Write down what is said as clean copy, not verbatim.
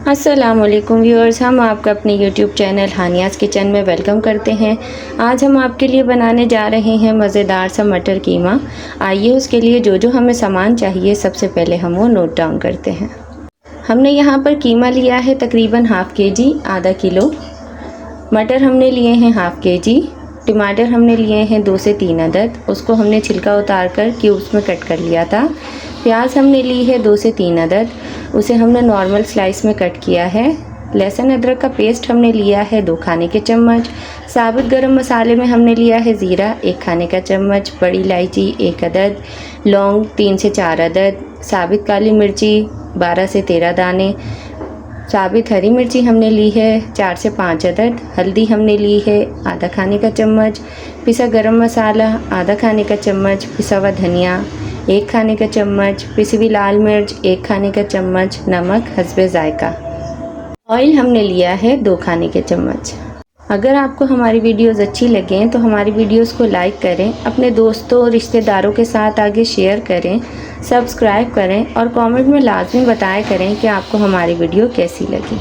अस्सलामुअलैकुम व्यूअर्स, हम आपका अपने यूट्यूब चैनल हानियाज़ किचन में वेलकम करते हैं। आज हम आपके लिए बनाने जा रहे हैं मज़ेदार सा मटर कीमा। आइए उसके लिए जो जो हमें सामान चाहिए सबसे पहले हम वो नोट डाउन करते हैं। हमने यहाँ पर कीमा लिया है तकरीबन हाफ़ केजी, आधा किलो। मटर हमने लिए हैं हाफ़ केजी। टमाटर हमने लिए हैं 2 से 3 अदद, उसको हमने छिलका उतार कर क्यूब्स में कट कर लिया था। प्याज हमने ली है 2 से 3 अदद, उसे हमने नॉर्मल स्लाइस में कट किया है। लहसुन अदरक का पेस्ट हमने लिया है 2 खाने के चम्मच। साबुत गरम मसाले में हमने लिया है ज़ीरा 1 खाने का चम्मच, बड़ी इलायची 1 अदद, लौंग 3 से 4 अदद, साबित काली मिर्ची 12 से 13 दाने, साबित हरी मिर्ची हमने ली है 4 से 5 अदद, हल्दी हमने ली है आधा खाने का चम्मच, पिसा गरम मसाला आधा खाने का चम्मच, पिसा हुआ धनिया 1 खाने का चम्मच, पिसी हुई लाल मिर्च 1 खाने का चम्मच, नमक हस्बे ज़ायका। ऑयल हमने लिया है 2 खाने के चम्मच। अगर आपको हमारी वीडियोस अच्छी लगें तो हमारी वीडियोस को लाइक करें, अपने दोस्तों और रिश्तेदारों के साथ आगे शेयर करें, सब्सक्राइब करें और कमेंट में लाजमी बताया करें कि आपको हमारी वीडियो कैसी लगी।